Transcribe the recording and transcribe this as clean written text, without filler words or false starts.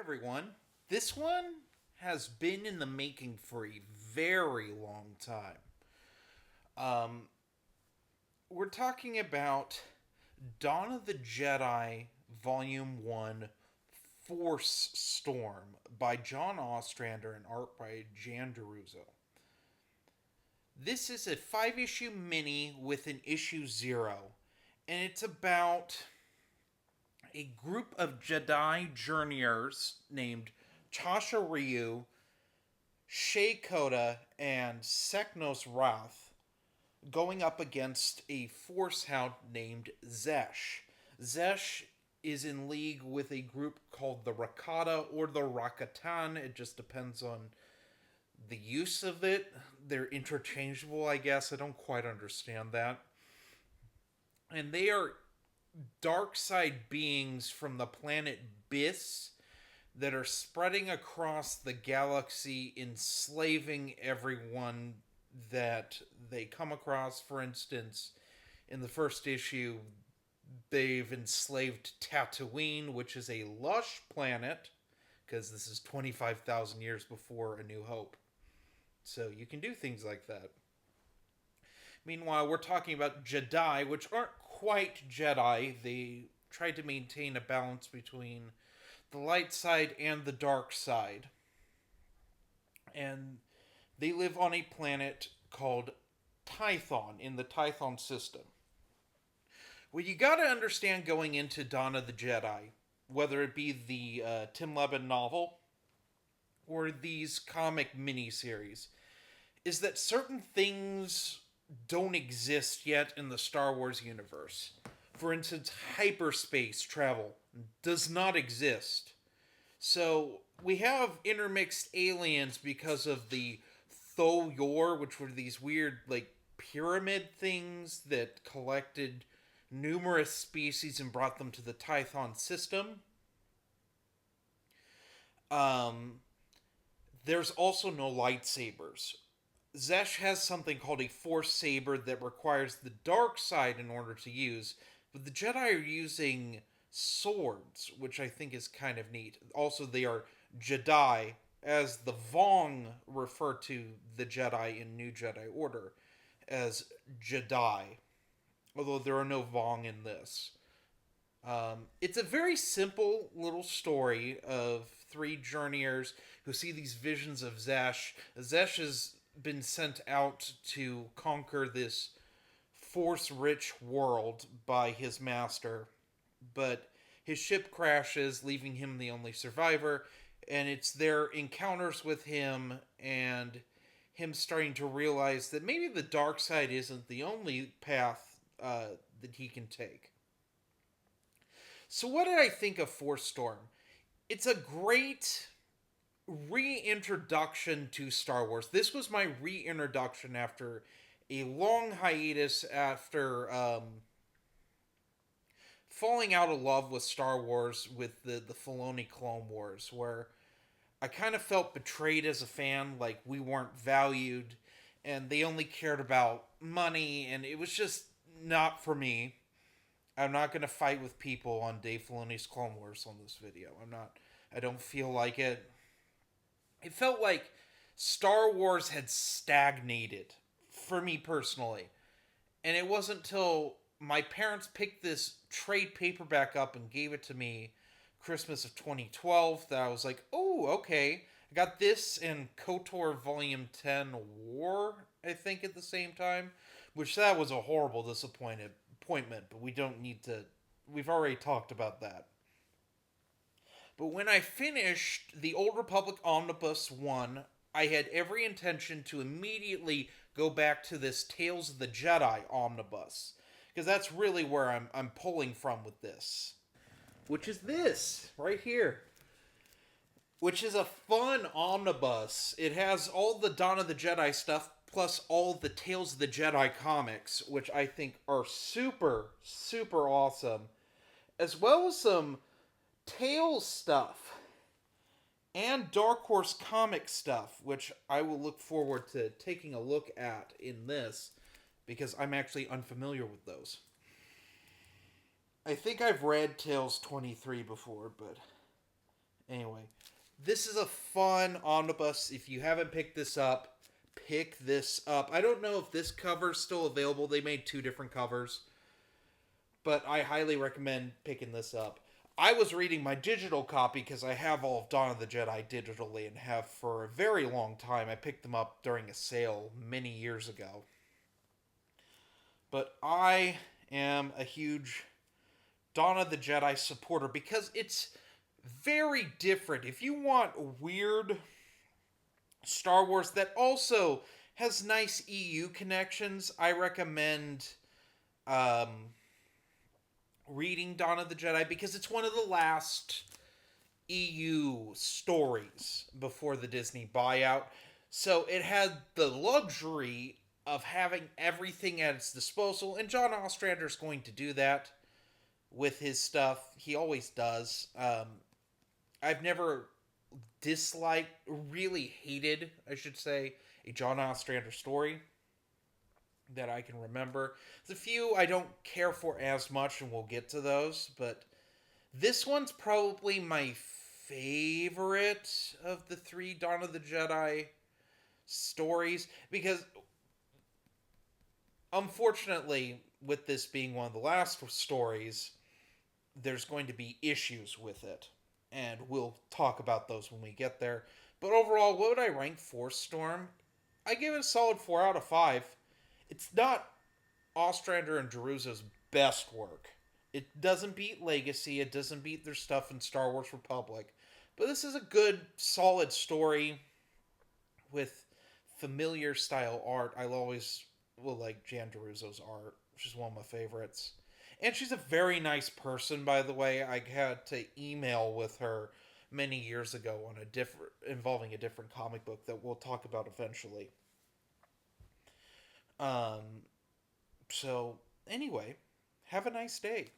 everyone. This one has been in the making for a very long time. Um, we're talking about Dawn of the Jedi, Volume 1, Force Storm by John Ostrander and art by Jan DeRusso. This is a 5 issue mini with an issue 0, and it's about a group of Jedi journeyers named Tasha Ryu, Shea Koda, and Seknos Wrath going up against a force hound named Zesh. Zesh is in league with a group called the Rakata or the Rakatan. It just depends on the use of it. They're interchangeable, I guess. I don't quite understand that. And they are dark side beings from the planet Biss that are spreading across the galaxy, enslaving everyone that they come across. For instance, in the first issue, they've enslaved Tatooine, which is a lush planet, because this is 25,000 years before A New Hope. So you can do things like that. Meanwhile, we're talking about Jedi, which aren't quite Jedi. They tried to maintain a balance between the light side and the dark side. And they live on a planet called Tython in the Tython system. What you gotta understand going into Dawn of the Jedi, whether it be the Tim Levin novel or these comic miniseries, is that certain things don't exist yet in the Star Wars universe. For instance, hyperspace travel does not exist. So we have intermixed aliens because of the Tho Yor, which were these weird, like, pyramid things that collected numerous species and brought them to the Tython system. There's also no lightsabers. Zesh has something called a Force Saber that requires the dark side in order to use, but the Jedi are using swords, which I think is kind of neat. Also, they are Jedi, as the Vong refer to the Jedi in New Jedi Order as Jedi, although there are no Vong in this. It's a very simple little story of three journeyers who see these visions of Zesh. Zesh has been sent out to conquer this force-rich world by his master, but his ship crashes, leaving him the only survivor, and it's their encounters with him and him starting to realize that maybe the dark side isn't the only path that he can take. So what did I think of Force Storm? It's a great reintroduction to Star Wars. This was my reintroduction after a long hiatus after falling out of love with Star Wars with the Filoni Clone Wars, where I kind of felt betrayed as a fan, like we weren't valued, and they only cared about money, and it was just not for me. I'm not going to fight with people on Dave Filoni's Clone Wars on this video. I don't feel like it. It felt like Star Wars had stagnated for me personally. And it wasn't until my parents picked this trade paperback up and gave it to me Christmas of 2012 that I was like, oh, okay. I got this and KOTOR Volume 10 War, I think, at the same time. Which that was a horrible disappointment, but we don't need to... We've already talked about that. But when I finished the Old Republic Omnibus 1, I had every intention to immediately go back to this Tales of the Jedi Omnibus. Because that's really where I'm pulling from with this. Which is this, right here. Which is a fun omnibus. It has all the Dawn of the Jedi stuff, plus all the Tales of the Jedi comics, which I think are super, super awesome. As well as some Tales stuff. And Dark Horse comic stuff, which I will look forward to taking a look at in this, because I'm actually unfamiliar with those. I think I've read Tales 23 before, but Anyway, this is a fun omnibus. If you haven't picked this up, pick this up. I don't know if this cover's still available. They made two different covers, but I highly recommend picking this up. I was reading my digital copy because I have all of Dawn of the Jedi digitally and have for a very long time. I picked them up during a sale many years ago. But I am a huge Dawn of the Jedi supporter because it's very different. If you want weird Star Wars that also has nice EU connections, I recommend um, reading Dawn of the Jedi because it's one of the last EU stories before the Disney buyout. So it had the luxury of having everything at its disposal, and John Ostrander's going to do that with his stuff. He always does. I've never disliked, really hated, I should say, a John Ostrander story that I can remember. There's a few I don't care for as much, and we'll get to those, but this one's probably my favorite of the three Dawn of the Jedi stories because, unfortunately, with this being one of the last stories, there's going to be issues with it. And we'll talk about those when we get there. But overall, what would I rank Force Storm? I give it a solid 4 out of 5. It's not Ostrander and Jeruzo's best work. It doesn't beat Legacy, it doesn't beat their stuff in Star Wars Republic. But this is a good, solid story with familiar style art. I always will like Jan Jeruzo's art, which is one of my favorites. And she's a very nice person, by the way. I had to email with her many years ago on a different involving a different comic book that we'll talk about eventually. Um so anyway, have a nice day.